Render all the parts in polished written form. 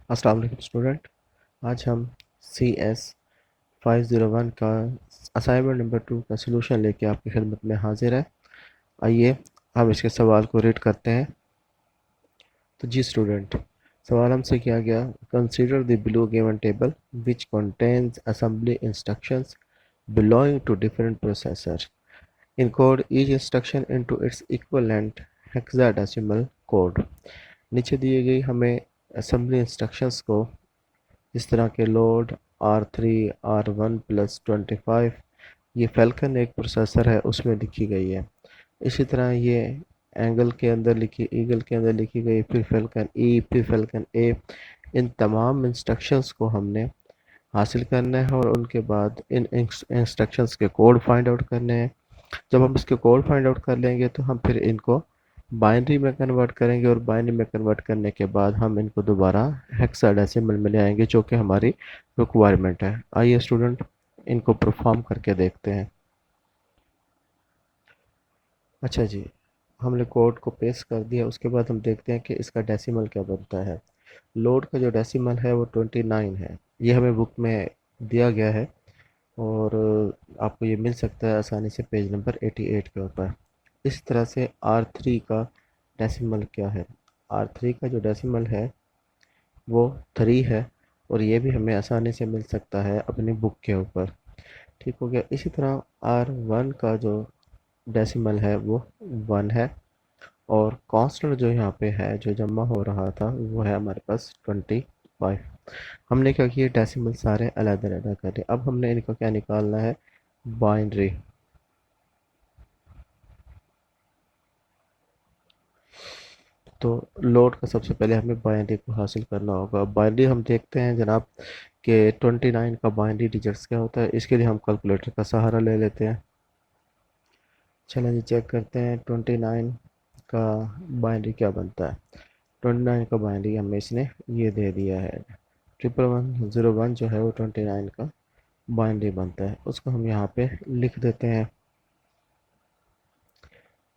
अस्सलाम वालेकुम स्टूडेंट। आज हम सी एस 501 का असाइनमेंट नंबर 2 का सलूशन लेके आपकी खिदमत में हाजिर है। आइए हम इसके सवाल को रीड करते हैं। तो जी स्टूडेंट, सवाल हमसे किया गया, consider the below given table which contains assembly instructions belonging to different processor. Encode each instruction into its equivalent hexadecimal code. नीचे दिए गई हमें असेंबली इंस्ट्रक्शंस को इस तरह के लोड R3 R1 प्लस 25, ये फैल्कन एक प्रोसेसर है उसमें लिखी गई है। इसी तरह ये एंगल के अंदर लिखी, ईगल के अंदर लिखी गई, फिर फैल्कन ई, फिर फैल्कन ए। इन तमाम इंस्ट्रक्शंस को हमने हासिल करना है और उनके बाद इन इंस्ट्रक्शंस के कोड फाइंड आउट करने हैं। जब हम इसके कोड फाइंड आउट कर लेंगे तो हम फिर इनको बाइनरी में कन्वर्ट करेंगे और बाइनरी में कन्वर्ट करने के बाद हम इनको दोबारा हेक्साडेसिमल में ले आएंगे, जो कि हमारी रिक्वायरमेंट है। आइए स्टूडेंट, इनको परफॉर्म करके देखते हैं। अच्छा जी, हमने कोड को पेस्ट कर दिया। उसके बाद हम देखते हैं कि इसका डेसिमल क्या बनता है। लोड का जो डेसिमल है वो 29 है। ये हमें बुक में दिया गया है और आपको ये मिल सकता है आसानी से पेज नंबर 88 के ऊपर। इस तरह से R3 का डेसिमल क्या है। R3 का जो डेसिमल है वो 3 है और ये भी हमें आसानी से मिल सकता है अपनी बुक के ऊपर। ठीक हो गया। इसी तरह R1 का जो डेसिमल है वो 1 है और कांस्टेंट जो यहाँ पे है जो जमा हो रहा था वो है हमारे पास 25। हमने क्या किया, डेसिमल सारे अलग अलग कर लिए। अब हमने इनका क्या निकालना है, बाइनरी। तो लोड का सबसे पहले हमें बाइनरी को हासिल करना होगा। बाइनरी हम देखते हैं जनाब कि 29 का बाइनरी डिजिट्स क्या होता है। इसके लिए हम कैलकुलेटर का सहारा ले लेते हैं। चलें जी, चेक करते हैं 29 का बाइनरी क्या बनता है। 29 का बाइनरी हमें इसने ये दे दिया है। 1101 जो है वो 29 का बाइनरी बनता है, उसको हम यहाँ पे लिख देते हैं।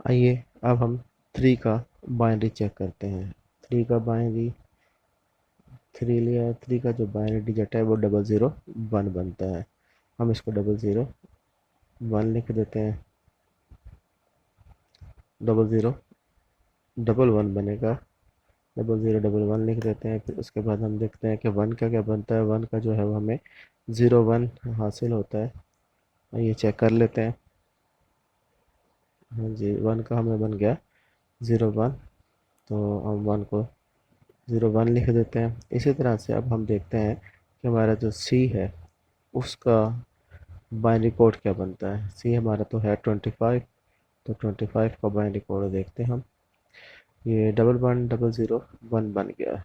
आइए अब हम 3 का बाइनरी चेक करते हैं। 3 का बाइनरी 3 लिया है। 3 का जो बाइनरी डिजिट है वो 001 बनता है। हम इसको 001 लिख देते हैं। 0011 बनेगा। 0011 लिख देते हैं। फिर उसके बाद हम देखते हैं कि 1 का क्या बनता है। 1 का जो है वो हमें 01 हासिल होता है। ये चेक कर लेते हैं। हाँ जी, 1 का हमें बन गया 01। तो हम 1 को 01 लिख देते हैं। इसी तरह से अब हम देखते हैं कि हमारा जो सी है उसका बाइनरी कोड क्या बनता है। सी हमारा तो है 25, तो 25 का बाइनरी कोड देखते हैं हम। ये 110001 बन गया।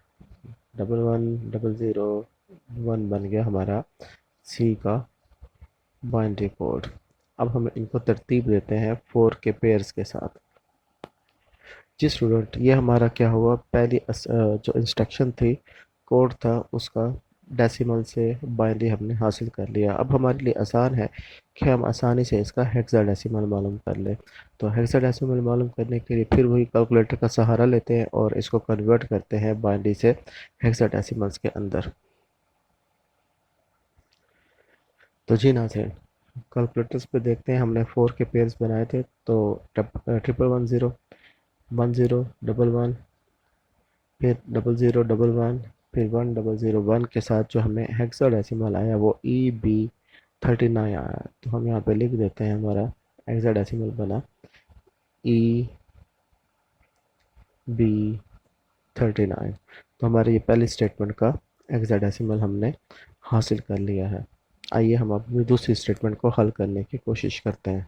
110001 बन गया हमारा सी का बाइनरी कोड। अब हम इनको तरतीब देते हैं 4 के पेयर्स के साथ। जी स्टूडेंट, ये हमारा क्या हुआ, पहली जो इंस्ट्रक्शन थी, कोड था, उसका डेसिमल से बाइनरी हमने हासिल कर लिया। अब हमारे लिए आसान है कि हम आसानी से इसका हेक्साडेसिमल मालूम कर लें। तो हेक्साडेसिमल मालूम करने के लिए फिर वही कैलकुलेटर का सहारा लेते हैं और इसको कन्वर्ट करते हैं बाइनरी से हेक्साडेसिमल्स के अंदर। तो जी नाज़रीन, कैलकुलेटर्स पे देखते हैं। हमने 4 के पेयर्स बनाए थे, तो 1110 1011, फिर 0011, फिर 1001 के साथ जो हमें हेक्साडेसिमल आया वो EB39 आया। तो हम यहाँ पे लिख देते हैं हमारा हेक्साडेसिमल बना EB39। तो हमारे ये पहली स्टेटमेंट का हेक्साडेसिमल हमने हासिल कर लिया है। आइए हम अपनी दूसरी स्टेटमेंट को हल करने की कोशिश करते हैं।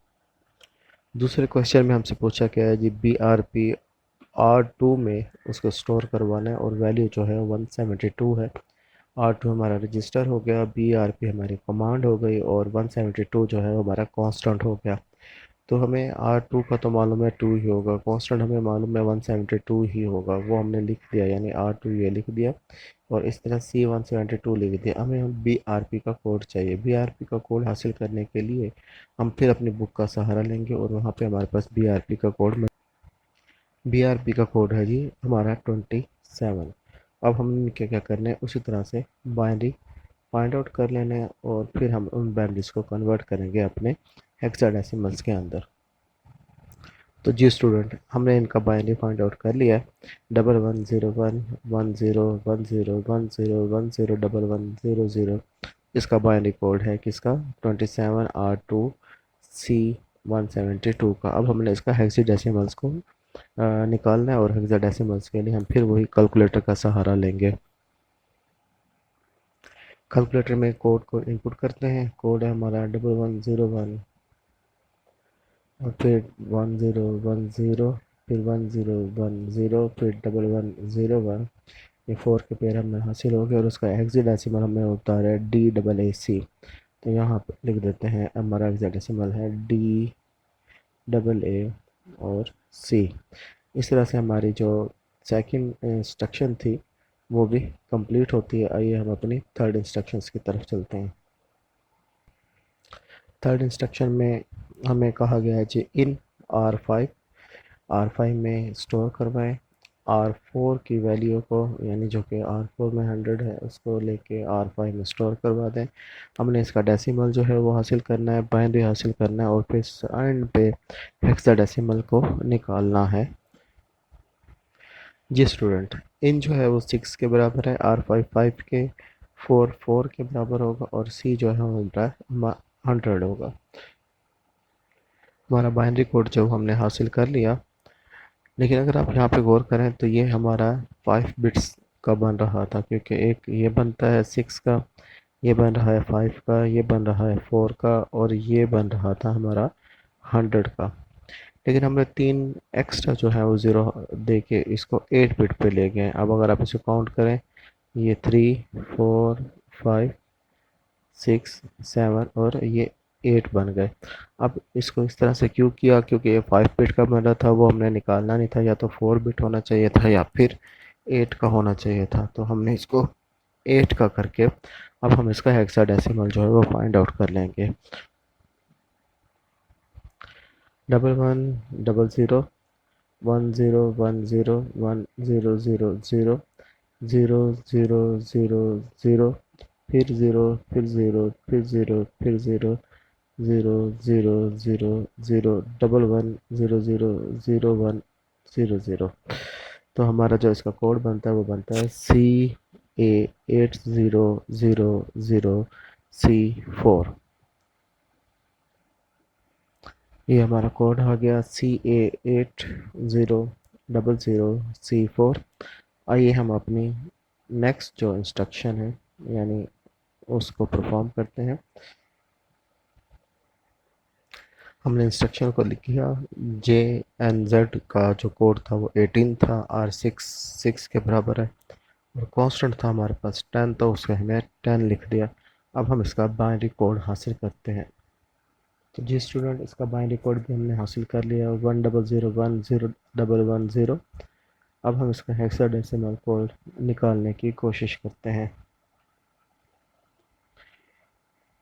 दूसरे क्वेश्चन में हमसे पूछा गया है जी, BRP R2 में उसको स्टोर करवाना है और वैल्यू जो है 172 है। R2 हमारा रजिस्टर हो गया, BRP हमारी कमांड हो गई और 172 जो है वो हमारा कांस्टेंट हो गया। तो हमें R2 का तो मालूम है 2 ही होगा, कांस्टेंट हमें मालूम है 172 ही होगा, वो हमने लिख दिया, यानी R2 ये लिख दिया और इस तरह C172 लिख दिया। हमें हम BRP का कोड चाहिए। BRP का कोड हासिल करने के लिए हम फिर अपनी बुक का सहारा लेंगे और वहाँ पे हमारे पास BRP का कोड है जी हमारा 27। अब हम क्या क्या करना है, उसी तरह से बाइनरी फाइंड आउट कर लेना है और फिर हम उन बाइनरीज को कन्वर्ट करेंगे अपने हेक्साडेसिमल्स के अंदर। तो जी स्टूडेंट, हमने इनका बाइनरी फाइंड आउट कर लिया है। 1101 10 10 11 0 इसका बाइनरी कोड है किसका, 27R2C172 का। अब हमने इसका हेक्साडेसिमल्स को निकालना है और हेक्साडेसिमल्स के लिए हम फिर वही कैलकुलेटर का सहारा लेंगे। कैलकुलेटर में कोड को इनपुट करते हैं। कोड है हमारा 1101 और फिर 1010, फिर 1010, फिर 1101। ये 4 के पेयर हमें हासिल हो गए और उसका हेक्साडेसिमल हमें होता है DAAC। तो यहाँ पर लिख देते हैं हमारा हेक्साडेसिमल है DAA और C। इस तरह से हमारी जो सेकंड इंस्ट्रक्शन थी वो भी कंप्लीट होती है। आइए हम अपनी थर्ड इंस्ट्रक्शंस की तरफ चलते हैं। थर्ड इंस्ट्रक्शन में हमें कहा गया है जी इन R5 में स्टोर करवाएं R4 की वैल्यू को, यानी जो कि R4 में 100 है उसको लेके R5 में स्टोर करवा दें। हमने इसका डेसिमल जो है वो हासिल करना है, बाइनरी हासिल करना है और फिर एंड पे हेक्साडेसिमल को निकालना है। जी स्टूडेंट, इन जो है वो 6 के बराबर है, R5 5 के, 4 के बराबर होगा और C जो है हमारा 100 होगा। हमारा बाइनरी कोड जो हमने हासिल कर लिया, लेकिन अगर आप यहाँ पे गौर करें तो ये हमारा 5 बिट्स का बन रहा था, क्योंकि एक ये बनता है 6 का, ये बन रहा है 5 का, ये बन रहा है 4 का और ये बन रहा था हमारा 100 का। लेकिन हमने 3 एक्स्ट्रा जो है वो ज़ीरो दे के इसको 8 बिट पे ले गए। अब अगर आप इसे काउंट करें, ये 3 4 5 6 7 और ये 8 बन गए। अब इसको इस तरह से क्यों किया, क्योंकि ये 5 बिट का बन रहा था, वो हमने निकालना नहीं था, या तो 4 बिट होना चाहिए था या फिर 8 का होना चाहिए था। तो हमने इसको 8 का करके अब हम इसका हेक्साडेसिमल जो है वो फाइंड आउट कर लेंगे। 11 00 10 10 10 0 0 0 0 फिर 0 फिर 0 फिर 0 फिर 0 0 0 0 0 11 00 01 00। तो हमारा जो इसका कोड बनता है वो बनता है CA8000C4। ये हमारा कोड आ गया CA8000C4। आइए हम अपनी नेक्स्ट जो इंस्ट्रक्शन है यानी उसको परफॉर्म करते हैं। हमने इंस्ट्रक्शन को लिख लिया। JNZ का जो कोड था वो 18 था, R6 6 के बराबर है और कांस्टेंट था हमारे पास 10, तो उसको हमने 10 लिख दिया। अब हम इसका बाइनरी कोड हासिल करते हैं। तो जी स्टूडेंट, इसका बाइनरी कोड भी हमने हासिल कर लिया 10010110। अब हम इसका हेक्साडेसिमल कोड निकालने की कोशिश करते हैं।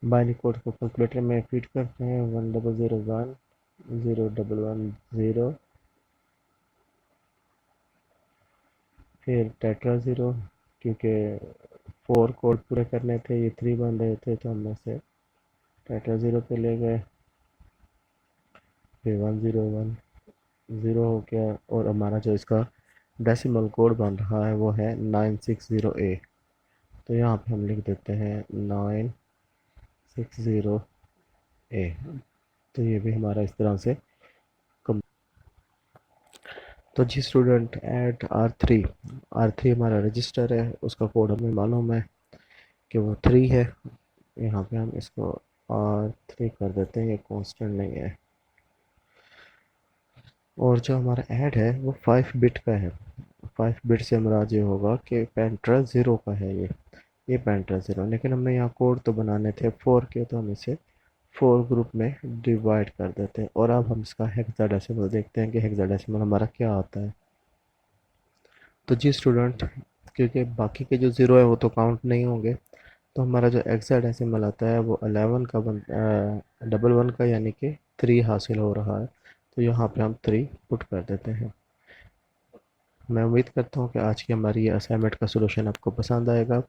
बाइनरी कोड को कैलकुलेटर में फीड करते हैं 1001 0110, फिर टेट्रा ज़ीरो, क्योंकि 4 कोड पूरे करने थे, ये 3 बन रहे थे तो हम इसे टेट्रा ज़ीरो पे ले गए। फिर 1010 हो गया और हमारा जो इसका डेसिमल कोड बन रहा है वो है 960A। तो यहाँ पे हम लिख देते हैं 960A। तो ये भी हमारा इस तरह से कम। तो जी स्टूडेंट, एट R3 हमारा रजिस्टर है, उसका कोड हमें मालूम है कि वो 3 है। यहाँ पे हम इसको R3 कर देते हैं, ये कांस्टेंट नहीं है। और जो हमारा ऐड है वो 5 बिट का है। 5 बिट से हमारा ये होगा कि पेंट्रा ज़ीरो का है ये पेंट्रा ज़ीरो। लेकिन हमने यहाँ कोड तो बनाने थे 4 के, तो हम इसे 4 ग्रुप में डिवाइड कर देते हैं। और अब हम इसका हेक्साडेसिमल देखते हैं कि हेक्साडेसिमल हमारा क्या आता है। तो जी स्टूडेंट, क्योंकि बाकी के जो ज़ीरो है वो तो काउंट नहीं होंगे, तो हमारा जो हेक्साडेसिमल आता है वो 11 का 11 का, यानी कि 3 हासिल हो रहा है। तो यहाँ पे हम 3 पुट कर देते हैं। मैं उम्मीद करता हूँ कि आज की हमारी ये असाइनमेंट का सलूशन आपको पसंद आएगा।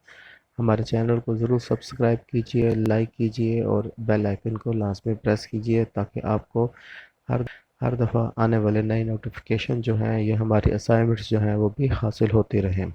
हमारे चैनल को ज़रूर सब्सक्राइब कीजिए, लाइक कीजिए और बेल आइकन को लाजमी प्रेस कीजिए ताकि आपको हर हर दफ़ा आने वाले नए नोटिफिकेशन जो हैं या हमारी असाइनमेंट्स जो हैं वो भी हासिल होती रहें।